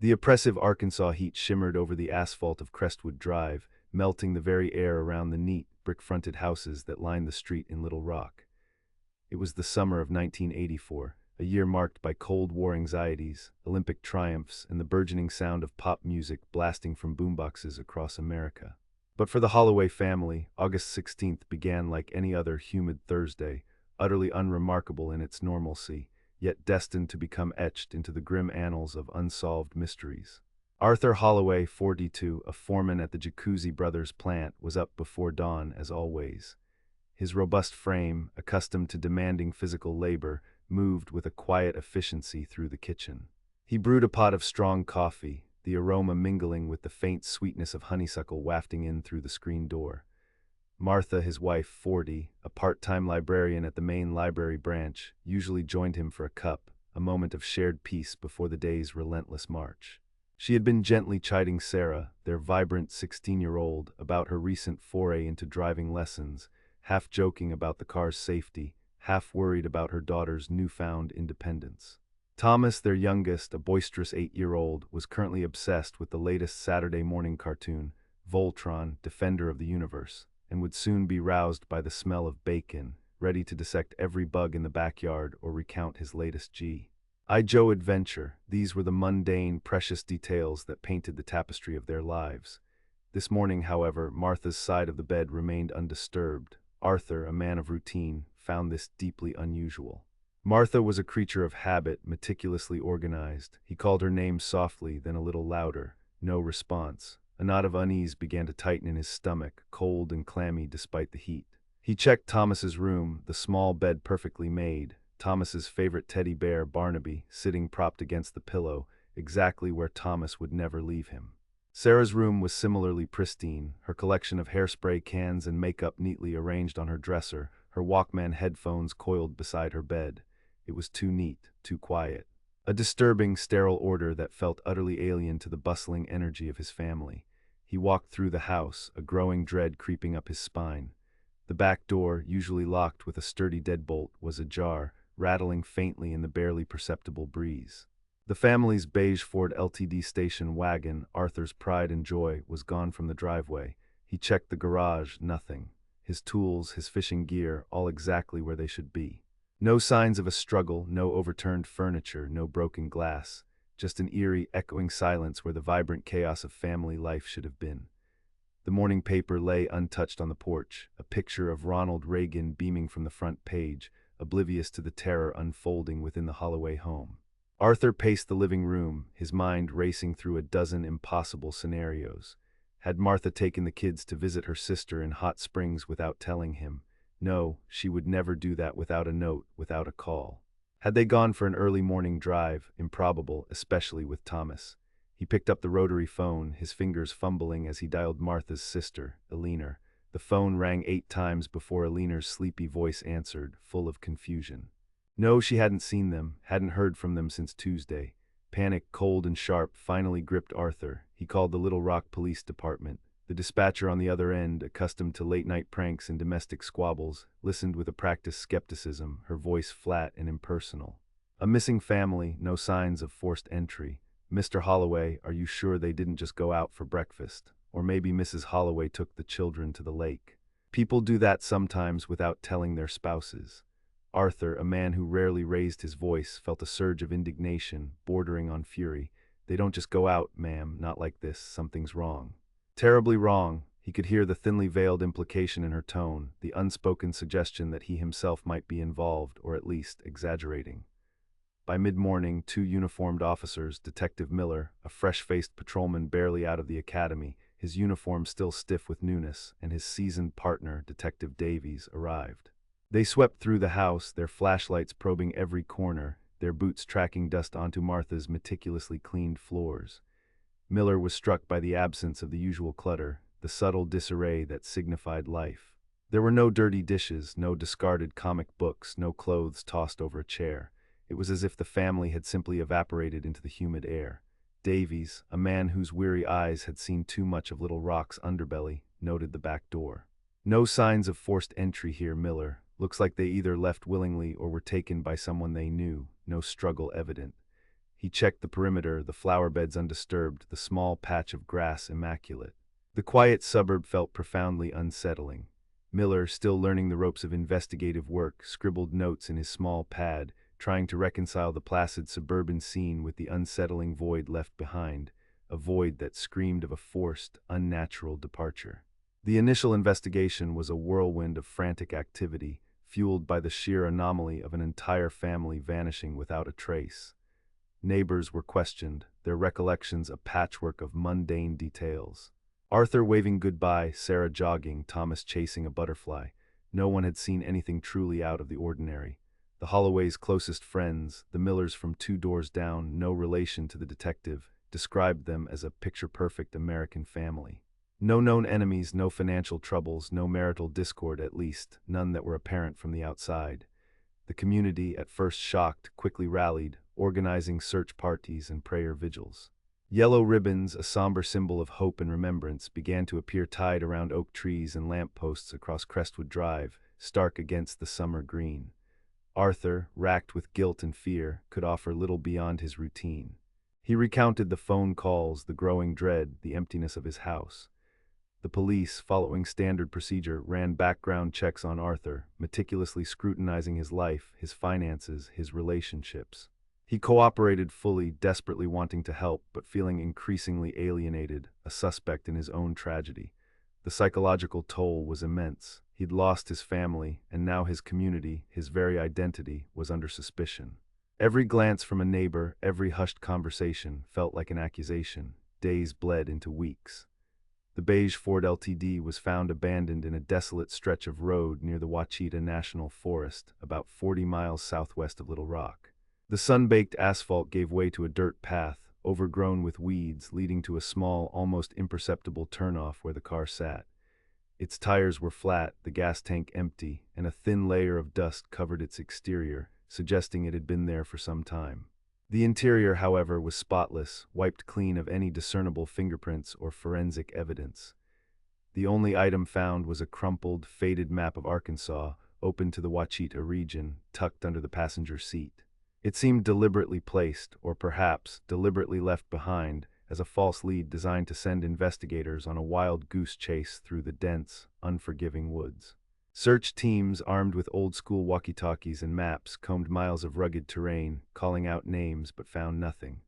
The oppressive Arkansas heat shimmered over the asphalt of Crestwood Drive, melting the very air around the neat, brick-fronted houses that lined the street in Little Rock. It was the summer of 1984, a year marked by Cold War anxieties, Olympic triumphs, and the burgeoning sound of pop music blasting from boomboxes across America. But for the Holloway family, August 16th began like any other humid Thursday, utterly unremarkable in its normalcy, yet destined to become etched into the grim annals of unsolved mysteries. Arthur Holloway, 42, a foreman at the Jacuzzi Brothers plant, was up before dawn as always. His robust frame, accustomed to demanding physical labor, moved with a quiet efficiency through the kitchen. He brewed a pot of strong coffee, the aroma mingling with the faint sweetness of honeysuckle wafting in through the screen door. Martha, his wife, 40, a part-time librarian at the main library branch, usually joined him for a cup, a moment of shared peace before the day's relentless march. She had been gently chiding Sarah, their vibrant 16-year-old, about her recent foray into driving lessons, half joking about the car's safety, half worried about her daughter's newfound independence. Thomas, their youngest, a boisterous 8-year-old, was currently obsessed with the latest Saturday morning cartoon, Voltron, Defender of the Universe, and would soon be roused by the smell of bacon, ready to dissect every bug in the backyard or recount his latest G.I. Joe adventure. These were the mundane, precious details that painted the tapestry of their lives. This morning, however, Martha's side of the bed remained undisturbed. Arthur, a man of routine, found this deeply unusual. Martha was a creature of habit, meticulously organized. He called her name softly, then a little louder. No response. A knot of unease began to tighten in his stomach, cold and clammy despite the heat. He checked Thomas's room, the small bed perfectly made, Thomas's favorite teddy bear, Barnaby, sitting propped against the pillow, exactly where Thomas would never leave him. Sarah's room was similarly pristine, her collection of hairspray cans and makeup neatly arranged on her dresser, her Walkman headphones coiled beside her bed. It was too neat, too quiet. A disturbing, sterile order that felt utterly alien to the bustling energy of his family. He walked through the house, a growing dread creeping up his spine. The back door, usually locked with a sturdy deadbolt, was ajar, rattling faintly in the barely perceptible breeze. The family's beige Ford LTD station wagon, Arthur's pride and joy, was gone from the driveway. He checked the garage, nothing. His tools, his fishing gear, all exactly where they should be. No signs of a struggle, no overturned furniture, no broken glass. Just an eerie, echoing silence where the vibrant chaos of family life should have been. The morning paper lay untouched on the porch, a picture of Ronald Reagan beaming from the front page, oblivious to the terror unfolding within the Holloway home. Arthur paced the living room, his mind racing through a dozen impossible scenarios. Had Martha taken the kids to visit her sister in Hot Springs without telling him? No, she would never do that without a note, without a call. Had they gone for an early morning drive? Improbable, especially with Thomas. He picked up the rotary phone, his fingers fumbling as he dialed Martha's sister, Eleanor. The phone rang 8 times before Eleanor's sleepy voice answered, full of confusion. No, she hadn't seen them, hadn't heard from them since Tuesday. Panic, cold and sharp, finally gripped Arthur. He called the Little Rock Police Department. The dispatcher on the other end, accustomed to late-night pranks and domestic squabbles, listened with a practiced skepticism, her voice flat and impersonal. A missing family, no signs of forced entry. Mr. Holloway, are you sure they didn't just go out for breakfast? Or maybe Mrs. Holloway took the children to the lake. People do that sometimes without telling their spouses. Arthur, a man who rarely raised his voice, felt a surge of indignation, bordering on fury. They don't just go out, ma'am, not like this, something's wrong. Terribly wrong. He could hear the thinly veiled implication in her tone, the unspoken suggestion that he himself might be involved, or at least exaggerating. By mid-morning, 2 uniformed officers, Detective Miller, a fresh-faced patrolman barely out of the academy, his uniform still stiff with newness, and his seasoned partner, Detective Davies, arrived. They swept through the house, their flashlights probing every corner, their boots tracking dust onto Martha's meticulously cleaned floors. Miller was struck by the absence of the usual clutter, the subtle disarray that signified life. There were no dirty dishes, no discarded comic books, no clothes tossed over a chair. It was as if the family had simply evaporated into the humid air. Davies, a man whose weary eyes had seen too much of Little Rock's underbelly, noted the back door. No signs of forced entry here, Miller. Looks like they either left willingly or were taken by someone they knew, no struggle evident. He checked the perimeter, the flower beds undisturbed, the small patch of grass immaculate. The quiet suburb felt profoundly unsettling. Miller, still learning the ropes of investigative work, scribbled notes in his small pad, trying to reconcile the placid suburban scene with the unsettling void left behind, a void that screamed of a forced, unnatural departure. The initial investigation was a whirlwind of frantic activity, fueled by the sheer anomaly of an entire family vanishing without a trace. Neighbors were questioned, their recollections a patchwork of mundane details. Arthur waving goodbye, Sarah jogging, Thomas chasing a butterfly. No one had seen anything truly out of the ordinary. The Holloway's closest friends, the Millers from 2 doors down, no relation to the detective, described them as a picture-perfect American family. No known enemies, no financial troubles, no marital discord at least, none that were apparent from the outside. The community, at first shocked, quickly rallied, organizing search parties and prayer vigils. Yellow ribbons, a somber symbol of hope and remembrance, began to appear tied around oak trees and lamp posts across Crestwood Drive, stark against the summer green. Arthur, racked with guilt and fear, could offer little beyond his routine. He recounted the phone calls, the growing dread, the emptiness of his house. The police, following standard procedure, ran background checks on Arthur, meticulously scrutinizing his life, his finances, his relationships. He cooperated fully, desperately wanting to help, but feeling increasingly alienated, a suspect in his own tragedy. The psychological toll was immense. He'd lost his family, and now his community, his very identity, was under suspicion. Every glance from a neighbor, every hushed conversation, felt like an accusation. Days bled into weeks. The beige Ford Ltd. was found abandoned in a desolate stretch of road near the Ouachita National Forest, about 40 miles southwest of Little Rock. The sun-baked asphalt gave way to a dirt path, overgrown with weeds, leading to a small, almost imperceptible turnoff where the car sat. Its tires were flat, the gas tank empty, and a thin layer of dust covered its exterior, suggesting it had been there for some time. The interior, however, was spotless, wiped clean of any discernible fingerprints or forensic evidence. The only item found was a crumpled, faded map of Arkansas, open to the Ouachita region, tucked under the passenger seat. It seemed deliberately placed, or perhaps deliberately left behind, as a false lead designed to send investigators on a wild goose chase through the dense, unforgiving woods. Search teams, armed with old-school walkie-talkies and maps, combed miles of rugged terrain, calling out names, but found nothing.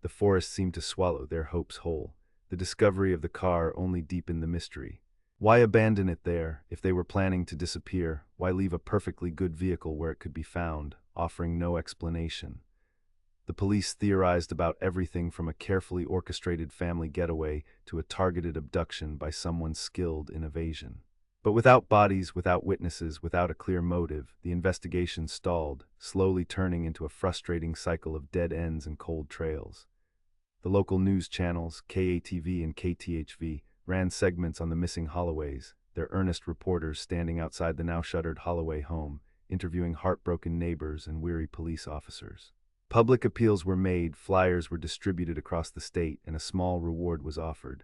The forest seemed to swallow their hopes whole. The discovery of the car only deepened the mystery. Why abandon it there? If they were planning to disappear, why leave a perfectly good vehicle where it could be found, offering no explanation? The police theorized about everything from a carefully orchestrated family getaway to a targeted abduction by someone skilled in evasion. But without bodies, without witnesses, without a clear motive, the investigation stalled, slowly turning into a frustrating cycle of dead ends and cold trails. The local news channels, KATV and KTHV, ran segments on the missing Holloways, their earnest reporters standing outside the now-shuttered Holloway home, interviewing heartbroken neighbors and weary police officers. Public appeals were made, flyers were distributed across the state, and a small reward was offered.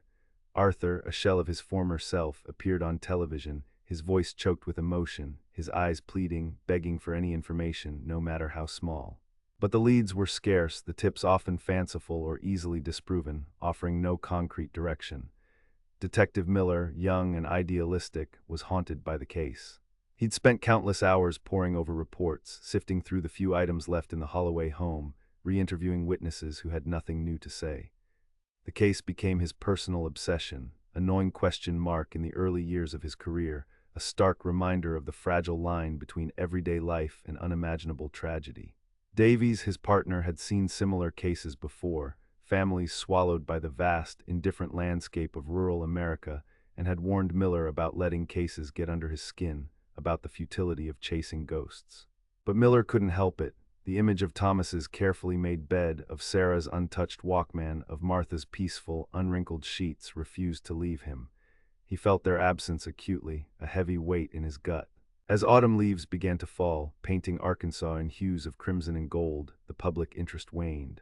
Arthur, a shell of his former self, appeared on television, his voice choked with emotion, his eyes pleading, begging for any information, no matter how small. But the leads were scarce, the tips often fanciful or easily disproven, offering no concrete direction. Detective Miller, young and idealistic, was haunted by the case. He'd spent countless hours poring over reports, sifting through the few items left in the Holloway home, re-interviewing witnesses who had nothing new to say. The case became his personal obsession, a gnawing question mark in the early years of his career, a stark reminder of the fragile line between everyday life and unimaginable tragedy. Davies, his partner, had seen similar cases before, families swallowed by the vast, indifferent landscape of rural America, and had warned Miller about letting cases get under his skin, about the futility of chasing ghosts. But Miller couldn't help it. The image of Thomas's carefully made bed, of Sarah's untouched Walkman, of Martha's peaceful, unwrinkled sheets refused to leave him. He felt their absence acutely, a heavy weight in his gut. As autumn leaves began to fall, painting Arkansas in hues of crimson and gold, the public interest waned.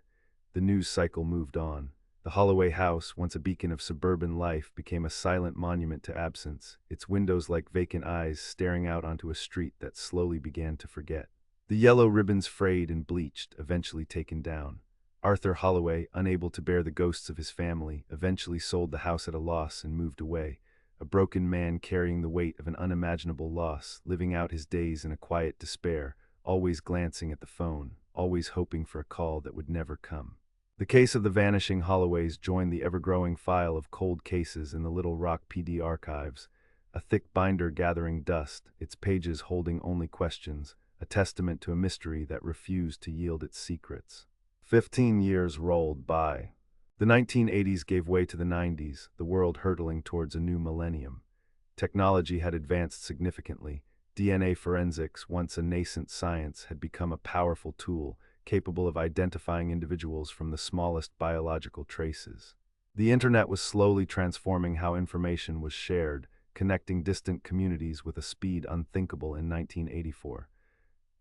The news cycle moved on. The Holloway house, once a beacon of suburban life, became a silent monument to absence, its windows like vacant eyes staring out onto a street that slowly began to forget. The yellow ribbons frayed and bleached, eventually taken down. Arthur Holloway, unable to bear the ghosts of his family, eventually sold the house at a loss and moved away, a broken man carrying the weight of an unimaginable loss, living out his days in a quiet despair, always glancing at the phone, always hoping for a call that would never come. The case of the vanishing Holloways joined the ever-growing file of cold cases in the Little Rock PD archives, a thick binder gathering dust, its pages holding only questions, a testament to a mystery that refused to yield its secrets. 15 years rolled by. The 1980s gave way to the 90s, the world hurtling towards a new millennium. Technology had advanced significantly. DNA forensics, once a nascent science, had become a powerful tool, capable of identifying individuals from the smallest biological traces. The internet was slowly transforming how information was shared, connecting distant communities with a speed unthinkable in 1984.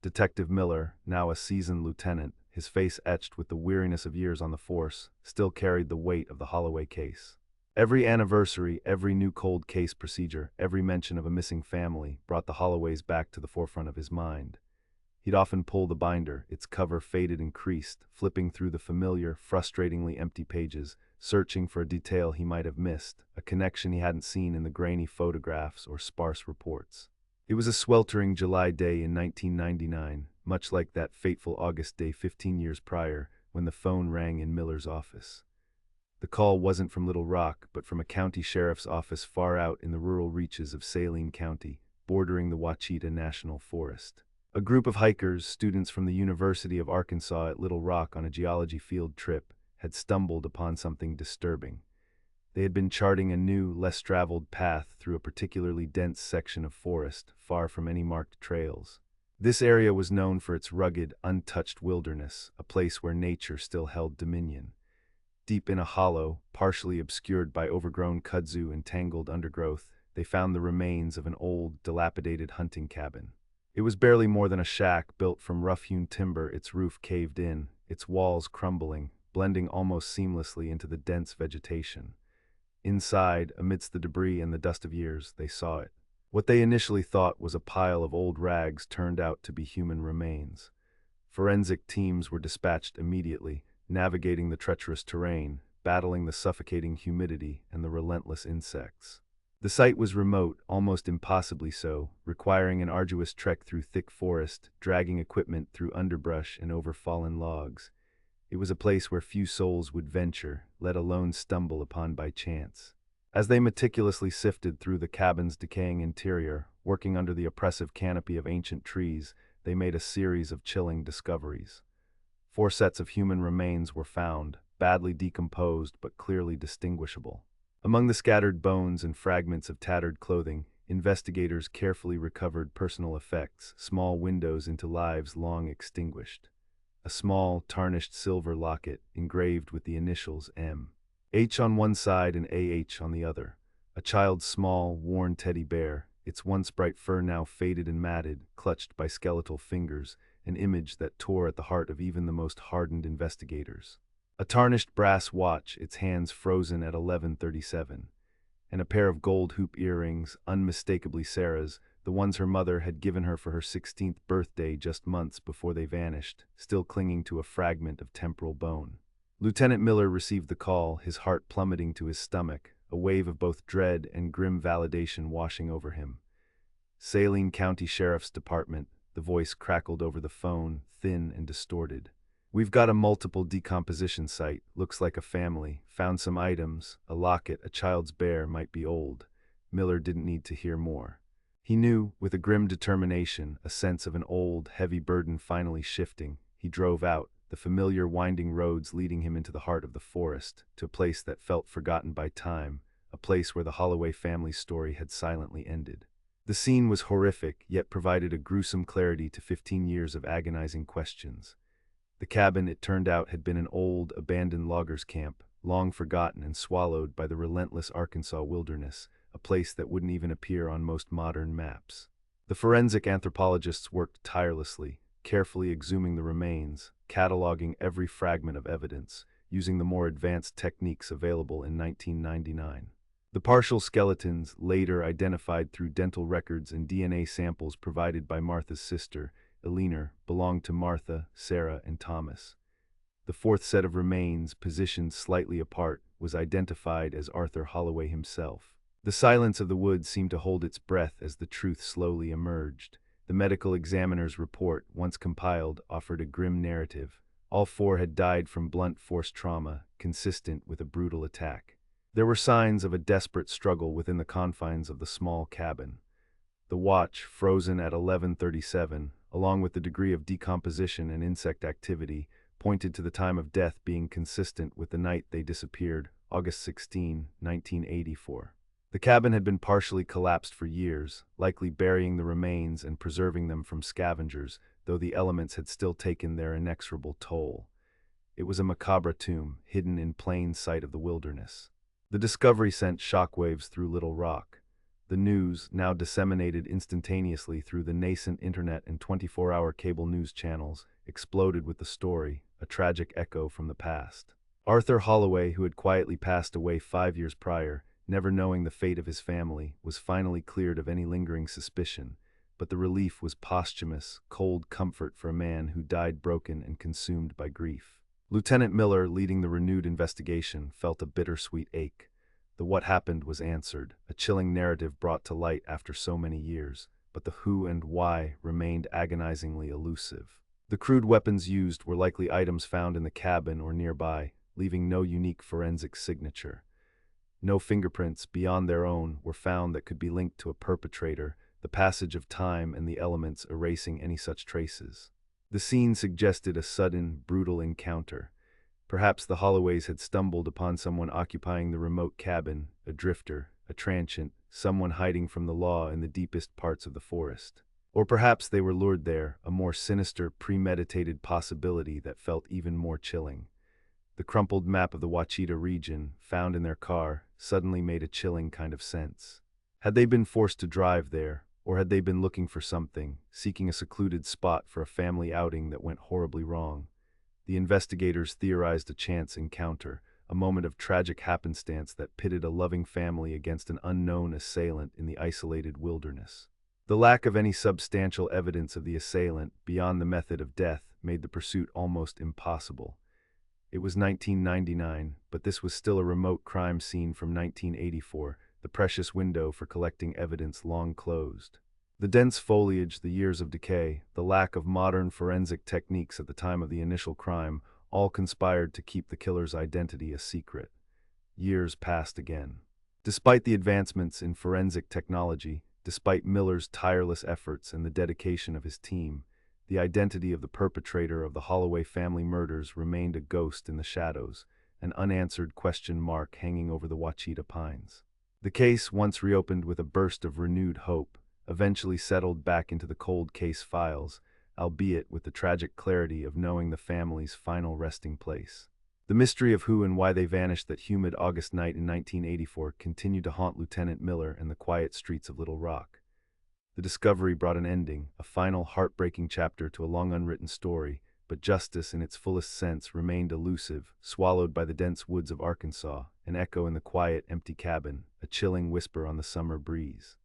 Detective Miller, now a seasoned lieutenant, his face etched with the weariness of years on the force, still carried the weight of the Holloway case. Every anniversary, every new cold case procedure, every mention of a missing family brought the Holloways back to the forefront of his mind. He'd often pull the binder, its cover faded and creased, flipping through the familiar, frustratingly empty pages, searching for a detail he might have missed, a connection he hadn't seen in the grainy photographs or sparse reports. It was a sweltering July day in 1999, much like that fateful August day 15 years prior, when the phone rang in Miller's office. The call wasn't from Little Rock, but from a county sheriff's office far out in the rural reaches of Saline County, bordering the Ouachita National Forest. A group of hikers, students from the University of Arkansas at Little Rock on a geology field trip, had stumbled upon something disturbing. They had been charting a new, less traveled path through a particularly dense section of forest, far from any marked trails. This area was known for its rugged, untouched wilderness, a place where nature still held dominion. Deep in a hollow, partially obscured by overgrown kudzu and tangled undergrowth, they found the remains of an old, dilapidated hunting cabin. It was barely more than a shack built from rough-hewn timber, its roof caved in, its walls crumbling, blending almost seamlessly into the dense vegetation. Inside, amidst the debris and the dust of years, they saw it. What they initially thought was a pile of old rags turned out to be human remains. Forensic teams were dispatched immediately, navigating the treacherous terrain, battling the suffocating humidity and the relentless insects. The site was remote, almost impossibly so, requiring an arduous trek through thick forest, dragging equipment through underbrush and over fallen logs. It was a place where few souls would venture, let alone stumble upon by chance. As they meticulously sifted through the cabin's decaying interior, working under the oppressive canopy of ancient trees, they made a series of chilling discoveries. 4 sets of human remains were found, badly decomposed but clearly distinguishable. Among the scattered bones and fragments of tattered clothing, investigators carefully recovered personal effects, small windows into lives long extinguished. A small, tarnished silver locket engraved with the initials M.H. on one side and A.H. on the other. A child's small, worn teddy bear, its once bright fur now faded and matted, clutched by skeletal fingers, an image that tore at the heart of even the most hardened investigators. A tarnished brass watch, its hands frozen at 11:37, and a pair of gold hoop earrings, unmistakably Sarah's, the ones her mother had given her for her 16th birthday just months before they vanished, still clinging to a fragment of temporal bone. Lieutenant Miller received the call, his heart plummeting to his stomach, a wave of both dread and grim validation washing over him. Saline County Sheriff's Department, the voice crackled over the phone, thin and distorted. "We've got a multiple decomposition site, looks like a family, found some items, a locket, a child's bear, might be old." Miller didn't need to hear more. He knew, with a grim determination, a sense of an old, heavy burden finally shifting. He drove out, the familiar winding roads leading him into the heart of the forest, to a place that felt forgotten by time, a place where the Holloway family's story had silently ended. The scene was horrific, yet provided a gruesome clarity to 15 years of agonizing questions. The cabin, it turned out, had been an old, abandoned loggers' camp, long forgotten and swallowed by the relentless Arkansas wilderness, a place that wouldn't even appear on most modern maps. The forensic anthropologists worked tirelessly, carefully exhuming the remains, cataloging every fragment of evidence, using the more advanced techniques available in 1999. The partial skeletons, later identified through dental records and DNA samples provided by Martha's sister, Eleanor, belonged to Martha, Sarah, and Thomas. The fourth set of remains, positioned slightly apart, was identified as Arthur Holloway himself. The silence of the woods seemed to hold its breath as the truth slowly emerged. The medical examiner's report, once compiled, offered a grim narrative. All four had died from blunt force trauma, consistent with a brutal attack. There were signs of a desperate struggle within the confines of the small cabin. The watch, frozen at 11:37, along with the degree of decomposition and insect activity, pointed to the time of death being consistent with the night they disappeared, August 16, 1984. The cabin had been partially collapsed for years, likely burying the remains and preserving them from scavengers, though the elements had still taken their inexorable toll. It was a macabre tomb, hidden in plain sight of the wilderness. The discovery sent shockwaves through Little Rock. The news, now disseminated instantaneously through the nascent internet and 24-hour cable news channels, exploded with the story, a tragic echo from the past. Arthur Holloway, who had quietly passed away 5 years prior, never knowing the fate of his family, was finally cleared of any lingering suspicion, but the relief was posthumous, cold comfort for a man who died broken and consumed by grief. Lieutenant Miller, leading the renewed investigation, felt a bittersweet ache. The what happened was answered, a chilling narrative brought to light after so many years, but the who and why remained agonizingly elusive. The crude weapons used were likely items found in the cabin or nearby, leaving no unique forensic signature. No fingerprints beyond their own were found that could be linked to a perpetrator, the passage of time and the elements erasing any such traces. The scene suggested a sudden, brutal encounter. Perhaps the Holloways had stumbled upon someone occupying the remote cabin, a drifter, a transient, someone hiding from the law in the deepest parts of the forest. Or perhaps they were lured there, a more sinister, premeditated possibility that felt even more chilling. The crumpled map of the Ouachita region, found in their car, suddenly made a chilling kind of sense. Had they been forced to drive there, or had they been looking for something, seeking a secluded spot for a family outing that went horribly wrong? The investigators theorized a chance encounter, a moment of tragic happenstance that pitted a loving family against an unknown assailant in the isolated wilderness. The lack of any substantial evidence of the assailant, beyond the method of death, made the pursuit almost impossible. It was 1999, but this was still a remote crime scene from 1984, the precious window for collecting evidence long closed. The dense foliage, the years of decay, the lack of modern forensic techniques at the time of the initial crime, all conspired to keep the killer's identity a secret. Years passed again. Despite the advancements in forensic technology, despite Miller's tireless efforts and the dedication of his team, the identity of the perpetrator of the Holloway family murders remained a ghost in the shadows, an unanswered question mark hanging over the Ouachita Pines. The case, once reopened with a burst of renewed hope, eventually settled back into the cold case files, albeit with the tragic clarity of knowing the family's final resting place. The mystery of who and why they vanished that humid August night in 1984 continued to haunt Lieutenant Miller and the quiet streets of Little Rock. The discovery brought an ending, a final heartbreaking chapter to a long unwritten story, but justice in its fullest sense remained elusive, swallowed by the dense woods of Arkansas, an echo in the quiet, empty cabin, a chilling whisper on the summer breeze.